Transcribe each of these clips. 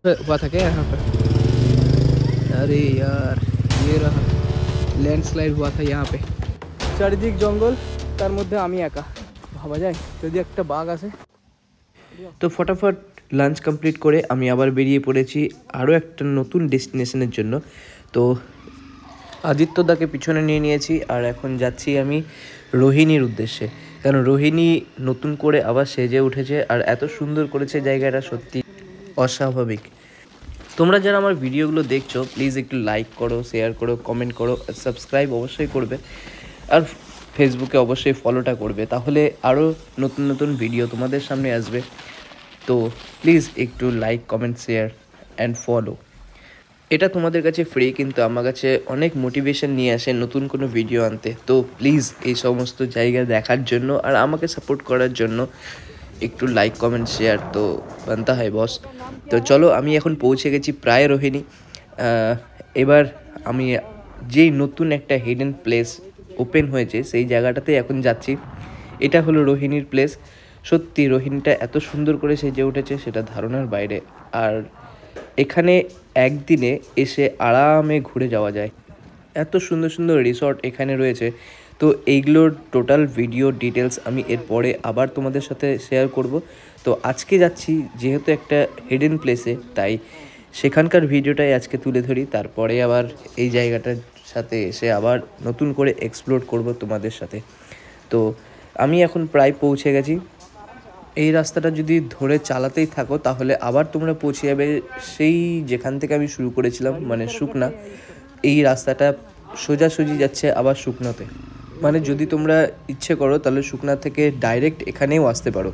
हुआ था क्या यहाँ पर? अरे यार ये रहा, ল্যান্ডস্লাইড हुआ था यहाँ पे। চারিদিক জঙ্গল, তার মধ্যে আমি একা। ভাবা যায় যদি একটা বাঘ আসে। তো ফটাফট লাঞ্চ কমপ্লিট করে আমি আবার বেরিয়ে পড়েছি আরও একটা নতুন ডেস্টিনেশনের জন্য। তো আদিত্যদাকে পিছনে নিয়ে নিয়েছি আর এখন যাচ্ছি আমি রোহিণীর উদ্দেশ্যে, কারণ রোহিণী নতুন করে আবার সেজে উঠেছে আর এত সুন্দর করেছে জায়গাটা, সত্যি অস্বাভাবিক। তোমরা যারা আমার ভিডিওগুলো দেখছো প্লিজ একটু লাইক করো, শেয়ার করো, কমেন্ট করো, সাবস্ক্রাইব অবশ্যই করবে আর ফেসবুকে অবশ্যই ফলোটা করবে, তাহলে আরও নতুন নতুন ভিডিও তোমাদের সামনে আসবে। তো প্লিজ একটু like, comment, share and follow, এটা তোমাদের কাছে ফ্রি, কিন্তু আমার কাছে অনেক মোটিভেশন নিয়ে আসে নতুন কোনো ভিডিও আনতে। তো প্লিজ এই সমস্ত জায়গা দেখার জন্য আর আমাকে সাপোর্ট করার জন্য একটু লাইক, কমেন্ট, শেয়ার তো বানতা হয় বস। তো চলো আমি এখন পৌঁছে গেছি প্রায় রোহিণী। এবার আমি যেই নতুন একটা হিডেন প্লেস ওপেন হয়েছে সেই জায়গাটাতে এখন যাচ্ছি। এটা হলো রোহিণীর প্লেস। সত্যি রোহিণীটা এত সুন্দর করে সেজে উঠেছে সেটা ধারণার বাইরে। আর এখানে একদিনে এসে আরামে ঘুরে যাওয়া যায়, এত সুন্দর সুন্দর রিসর্ট এখানে রয়েছে। তো এইগুলোর টোটাল ভিডিও ডিটেলস আমি এরপরে আবার তোমাদের সাথে শেয়ার করব। তো আজকে যাচ্ছি যেহেতু একটা হিডেন প্লেসে, তাই সেখানকার ভিডিওটাই আজকে তুলে ধরি, তারপরে আবার এই জায়গাটার সাথে এসে আবার নতুন করে এক্সপ্লোর করব তোমাদের সাথে। তো আমি এখন প্রায় পৌঁছে গেছি। এই রাস্তাটা যদি ধরে চালাতেই থাকো তাহলে আবার তোমরা পৌঁছে যাবে সেই যেখান থেকে আমি শুরু করেছিলাম, মানে শুকনা। এই রাস্তাটা সোজাসুজি যাচ্ছে আবার শুকনোতে, মানে যদি তোমরা ইচ্ছে করো তাহলে শুকনা থেকে ডাইরেক্ট এখানেও আসতে পারো।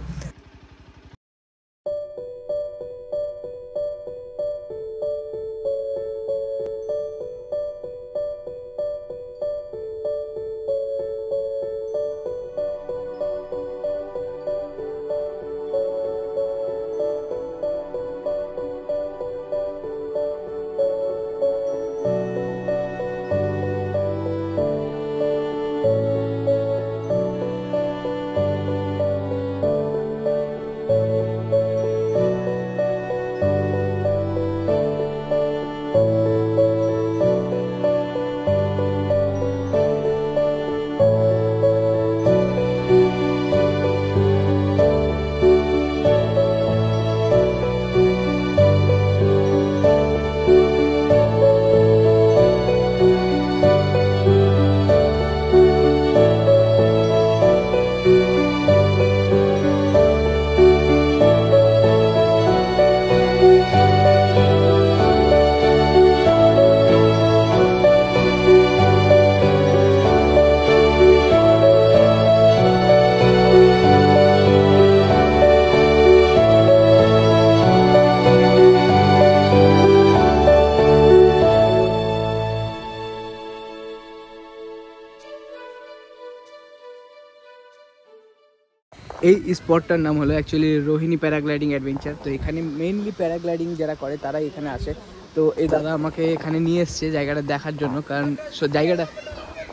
এই স্পটটার নাম হলো অ্যাকচুয়ালি রোহিণী প্যারাগ্লাইডিং অ্যাডভেঞ্চার। তো এখানে মেইনলি প্যারাগ্লাইডিং যারা করে তারাই এখানে আসে। তো এই দাদা আমাকে এখানে নিয়ে এসছে জায়গাটা দেখার জন্য, কারণ জায়গাটা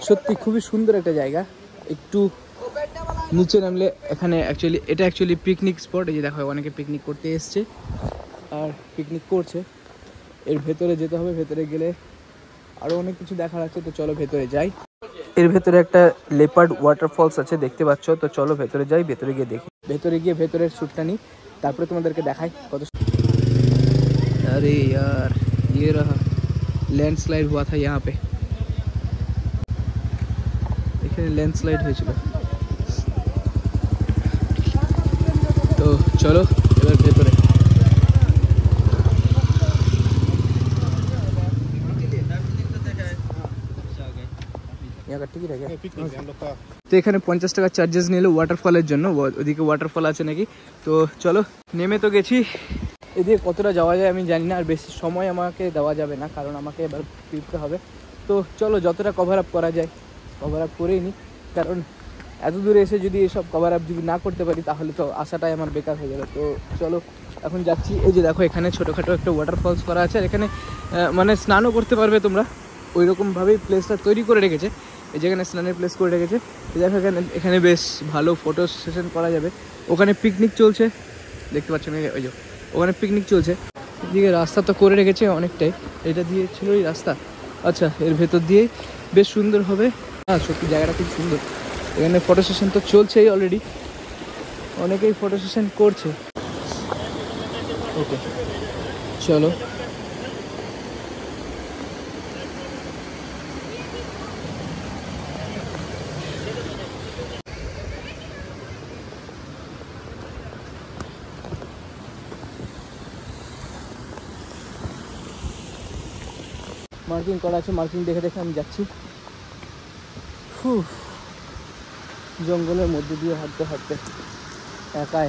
সত্যি খুবই সুন্দর একটা জায়গা। একটু নিচে নামলে এখানে এটা অ্যাকচুয়ালি পিকনিক স্পট। এই যে দেখো অনেকে পিকনিক করতে এসছে আর পিকনিক করছে। এর ভেতরে যেতে হবে, ভেতরে গেলে আরও অনেক কিছু দেখার আছে। তো চলো ভেতরে যাই। এর ভেতরে একটা লেপার্ড ওয়াটারফলস আছে দেখতে পাচ্ছ। তো চলো ভেতরে যাই, ভেতরে গিয়ে দেখি, ভেতরে গিয়ে ভেতরের শ্যুটটা নিই, তারপরে তোমাদেরকে দেখাই কত। अरे यार ये रहा, ল্যান্ডস্লাইড हुआ था यहाँ पे, এখানে ল্যান্ডস্লাইড হয়েছিল। তো চলো এবার ভেতরে। তো এখানে 50 টাকা চার্জেস নিল ওয়াটারফলের জন্য, ওদিকে ওয়াটারফল আছে নাকি। তো চলো নেমে তো গেছি, এদিকে কতটা যাওয়া যায় আমি জানি না, আর বেশি সময় আমাকে দেওয়া যাবে না কারণ আমাকে এবার ফিরতে হবে। তো চলো যতটা কভার আপ করা যায় কভার আপ করেই নিই, কারণ এত দূরে এসে যদি এসব কভার আপ যদি না করতে পারি তাহলে তো আসাটাই আমার বেকার হয়ে যাবে। তো চলো এখন যাচ্ছি। এই যে দেখো এখানে ছোটোখাটো একটা ওয়াটারফলস করা আছে, আর এখানে মানে স্নানও করতে পারবে তোমরা, ওই রকমভাবেই প্লেসটা তৈরি করে রেখেছে। এই যেখানে স্নানের প্লেস করে রেখেছে, দেখো এখানে বেশ ভালো ফটো সেশন করা যাবে। ওখানে পিকনিক চলছে দেখতে পাচ্ছ না, ওই যে ওখানে পিকনিক চলছে। দিকে রাস্তা তো করে রেখেছে অনেকটাই, এটা দিয়ে ছিল এই রাস্তা। আচ্ছা, এর ভেতর দিয়েই বেশ সুন্দর হবে। হ্যাঁ সত্যি জায়গাটা খুব সুন্দর। এখানে ফটো সেশন তো চলছেই অলরেডি, অনেকেই ফটো সেশন করছে। ওকে চলো। মার্কিং করা আছে, মার্কিং দেখে দেখে আমি যাচ্ছি। জঙ্গলের মধ্যে দিয়ে হাঁটতে হাঁটতে একাই।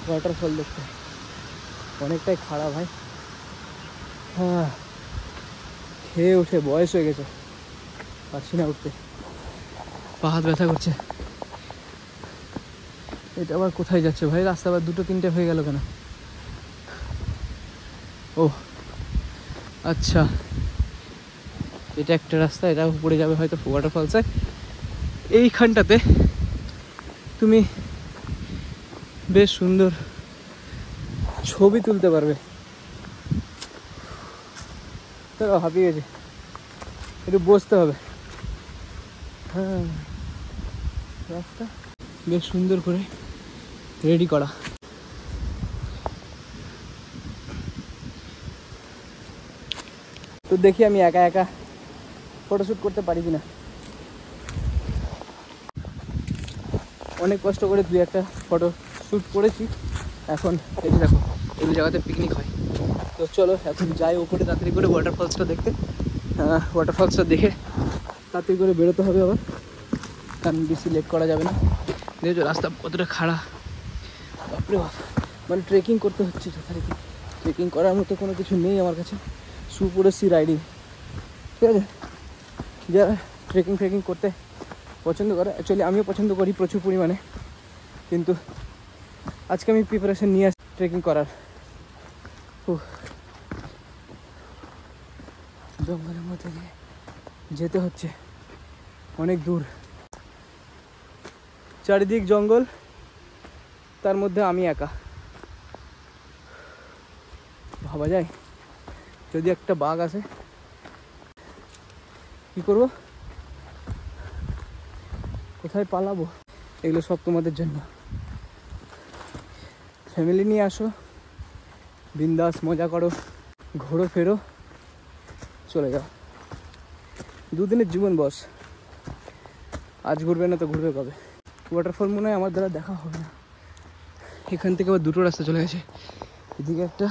ওয়াটারফল দেখতে অনেকটাই খারাপ ভাই। হ্যাঁ, খেয়ে উঠে বয়স হয়ে গেছে, পারছি না উঠতে, পা হাত ব্যথা করছে। এটা আবার কোথায় যাচ্ছে ভাই? রাস্তা আবার 2-3টে হয়ে গেল কেন? ও আচ্ছা, এটা একটা রাস্তা, এটা উপরে যাবে হয়তো ওয়াটারফলসে। এইখানটাতে তুমি বেশ সুন্দর ছবি তুলতে পারবে। তারা হাঁপিয়ে গেছে, একটু বসতে হবে। হ্যাঁ, রাস্তা বেশ সুন্দর করে রেডি করা। তো দেখি আমি একা একা ফটোশ্যুট করতে পারি কিনা। অনেক কষ্ট করে 2-1টা ফটো শ্যুট করেছি। এখন এই যে দেখো, এগুলো জায়গাতে পিকনিক হয়। তো চলো এখন যাই উপরে তাড়াতাড়ি করে ওয়াটারফলসটা দেখতে। ওয়াটারফলসটা দেখে তাড়াতাড়ি করে বেরোতে হবে আবার, কারণ বেশি লেট করা যাবে না। দেখছো রাস্তা কতটা খাড়া, বাপরে বাপ। মানে ট্রেকিং করতে হচ্ছে যথারীতি। ট্রেকিং করার মতো কোনো কিছু নেই আমার কাছে, শু পরেছি রাইডিং, ঠিক আছে। যারা ট্রেকিং করতে পছন্দ করে, অ্যাকচুয়ালি আমিও পছন্দ করি প্রচুর পরিমাণে, কিন্তু আজকে আমি প্রিপারেশন নিয়ে আসি ট্রেকিং করার। জঙ্গলের মধ্যে দিয়ে যেতে হচ্ছে অনেক দূর, চারিদিক জঙ্গল, তার মধ্যে আমি একা। ভাবা যায় যদি একটা বাঘ আসে কি করব, কোথায় পালাবো? এগুলো সব তোমাদের জন্য। ফ্যামিলি নিয়ে আসো, বিন্দাস মজা করো, ঘোরো ফেরো, চলে যাও। 2 দিনের জীবন বস, আজ ঘুরবে না তো ঘুরবে কবে? ওয়াটারফল মনে হয় আমার দ্বারা দেখা হবে না। এখান থেকে আবার 2টো রাস্তা চলে গেছে, এদিকে একটা,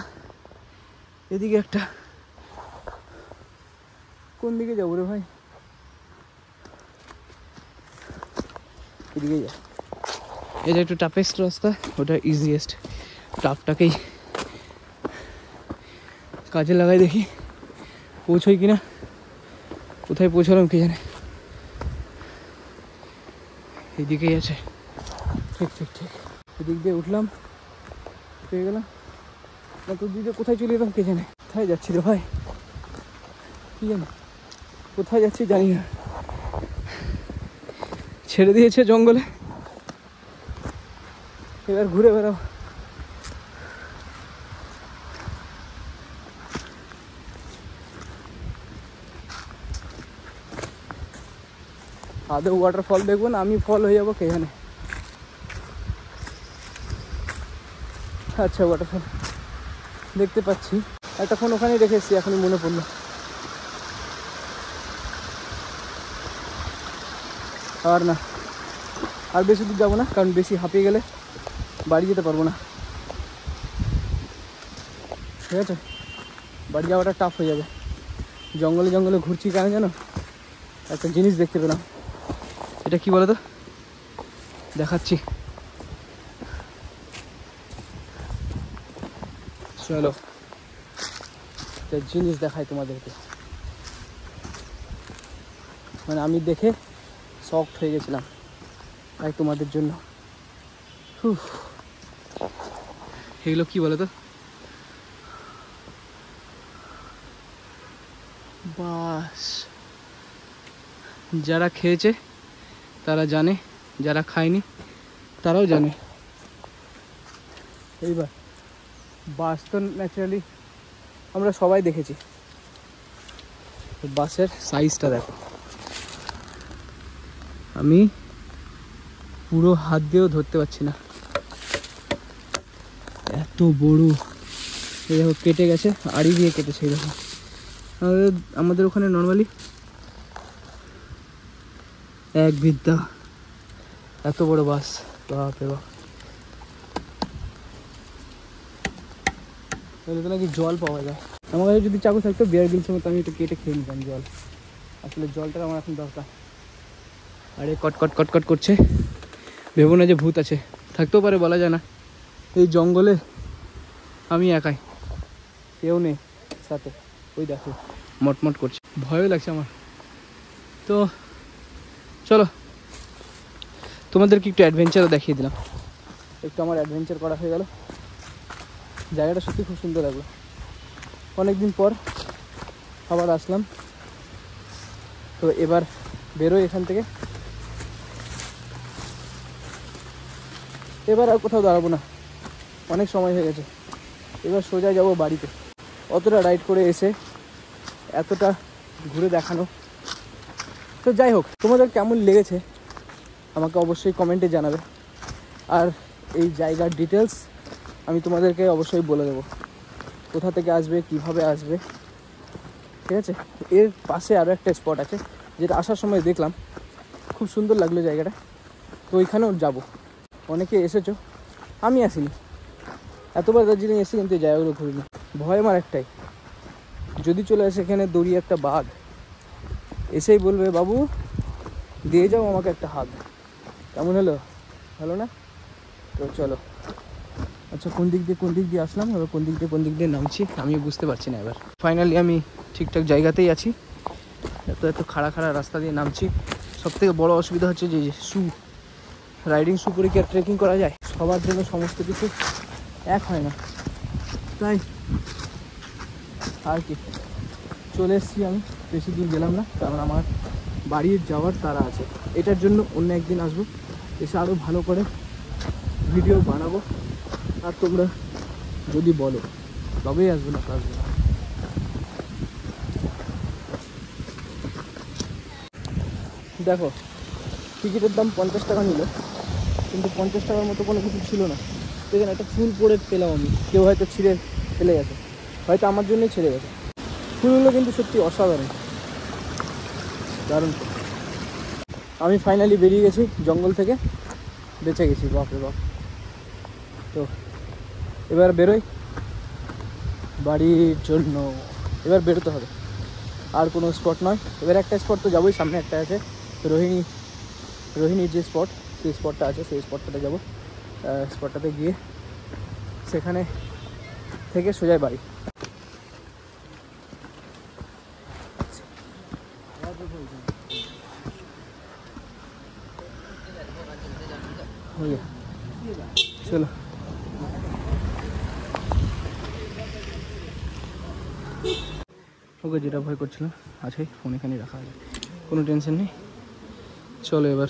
এদিকে একটা। কোন দিকে যাবো রে ভাই? এদিকে যা। এটা একটু টাফেস্ট রাস্তা, ওটা ইজিয়েস্ট। টাফটাকেই কাজে লাগাই, দেখি পৌঁছোই কিনা। কোথায় পৌঁছলাম কে জানে। এইদিকেই আছে, ঠিক ঠিক ঠিক। এদিক দিয়ে উঠলাম, পেয়ে গেলাম না তো। দিকে কোথায় চলে যেতাম কে জানে। কোথায় যাচ্ছি রে ভাই, কি জানি কোথায় যাচ্ছি জানি না। ছেড়ে দিয়েছে জঙ্গলে, এবার ঘুরে বেড়াও। আদৌ ওয়াটারফল দেখবো না আমি ফল হয়ে যাবো কে জানে। আচ্ছা, ওয়াটারফল দেখতে পাচ্ছি, একটা ফোন ওখানেই রেখে এসেছি, এখনই মনে পড়লো। আর না, আর বেশি দূর যাবো না, কারণ বেশি হাঁপিয়ে গেলে বাড়ি যেতে পারবো না, ঠিক আছে। বাড়ি যাওয়াটা টাফ হয়ে যাবে। জঙ্গলে জঙ্গলে ঘুরছি কেন জানো? একটা জিনিস দেখতে পেলাম। এটা কি বলো তো, দেখাচ্ছি, চলো একটা জিনিস দেখাই তোমাদেরকে। মানে আমি দেখে শকড হয়ে গেছিলাম, তাই তোমাদের জন্য। এগুলো কি বলো তো? বাস, যারা খেয়েছে তারা জানে, যারা খায়নি তারাও জানে। এইবার বাস তো ন্যাচারালি আমরা সবাই দেখেছি, বাসের সাইজটা দেখো, আমি পুরো হাত দিয়েও ধরতে পারছি না, এত বড়। এই দেখো কেটে গেছে, আড়ি দিয়ে কেটেছে। এই দেখো আমাদের ওখানে নর্মালি এক বিদ্যা, এত বড় বাস, বাপরে বাপ। তাহলে তো নাকি জল পাওয়া যায়। আমার কাছে যদি চাকু থাকতো বিয়ার গ্রিলসের মতো আমি একটু কেটে খেয়ে নিতাম জল। আসলে জলটা আমার এখন দরকার। আরে কট কট কট কট করছে, ভেবো না যে ভূত আছে, থাকতেও পারে, বলা যায় না। এই জঙ্গলে আমি একাই, কেউ নেই সাথে। ওই দেখো মটমট করছে, ভয়ও লাগছে আমার। তো চলো তোমাদেরকে একটু অ্যাডভেঞ্চারও দেখিয়ে দিলাম, একটু আমার অ্যাডভেঞ্চার করা হয়ে গেল। জায়গাটা সত্যি খুব সুন্দর লাগলো, অনেকদিন পর আবার আসলাম। তো এবার বেরোই এখান থেকে, এবার আর কোথাও দাঁড়াবো না, অনেক সময় হয়ে গেছে। এবার সোজা যাব বাড়িতে। অতটা রাইড করে এসে এতটা ঘুরে দেখানো, তো যাই হোক, তোমাদের কেমন লেগেছে আমাকে অবশ্যই কমেন্টে জানাবে। আর এই জায়গার ডিটেলস আমি তোমাদেরকে অবশ্যই বলে দেবো, কোথা থেকে আসবে, কিভাবে আসবে, ঠিক আছে। এর পাশে আরও একটা স্পট আছে, যেটা আসার সময় দেখলাম, খুব সুন্দর লাগলো জায়গাটা, তো ওইখানেও যাব। অনেকে এসেছো, আমি আসিনি, এতবার দার্জিলিং এসেছি কিন্তু এই জায়গাগুলো ঘুরিনি। ভয় আমার একটাই, যদি চলে আসে এখানে দড়িয়ে একটা বাঘ, এসেই বলবে বাবু দিয়ে যাও আমাকে একটা হাত, কেমন হলো? ভালো না? তো চলো, আচ্ছা কোন দিক দিয়ে আসলাম, এবার কোন দিক দিয়ে নামছি আমি বুঝতে পারছি না। এবার ফাইনালি আমি ঠিকঠাক জায়গাতেই আছি, এত খাড়া রাস্তা দিয়ে নামছি। সবথেকে বড় অসুবিধা হচ্ছে যে রাইডিং শু পরে কি আর ট্রেকিং করা যায়? সবার জন্য সমস্ত কিছু এক হয় না, তাই আর কি চলে এসেছি। আমি বেশি দূর গেলাম না, কারণ আমার বাড়ি যাওয়ার তাড়া আছে। এটার জন্য অন্য একদিন আসবো, এসে আরও ভালো করে ভিডিও বানাবো। আর তোমরা যদি বলো তবেই আসবো, না তো আসবো না। দেখো টিকিটের দাম 50 টাকা নিল, কিন্তু 50 টাকার মতো কোনো কিছু ছিল না। এখানে একটা ফুল পড়ে পেলাম আমি, কেউ হয়তো ছিঁড়ে ফেলে গেছে, হয়তো আমার জন্যই ছেড়ে গেছে। ফুলগুলো কিন্তু সত্যি অসাধারণ, দারুণ। আমি ফাইনালি বেরিয়ে গেছি জঙ্গল থেকে, বেঁচে গেছি, বাপরে বাপ। তো এবার বেরোই বাড়ির জন্য, এবার বেরোতে হবে, আর কোনো স্পট নয়। এবার একটা স্পট তো যাবোই, সামনে একটা আছে রোহিণীর যে স্পট, সেই স্পটটা আছে, সেই স্পটটাতে যাবো। স্পটটাতে গিয়ে সেখানে থেকে সোজা বাড়ি। চলো ওকে, যেটা ভয় করছিলাম আছে, ফোন এখানে রাখা আছে, কোনো টেনশন নেই। চলো এবার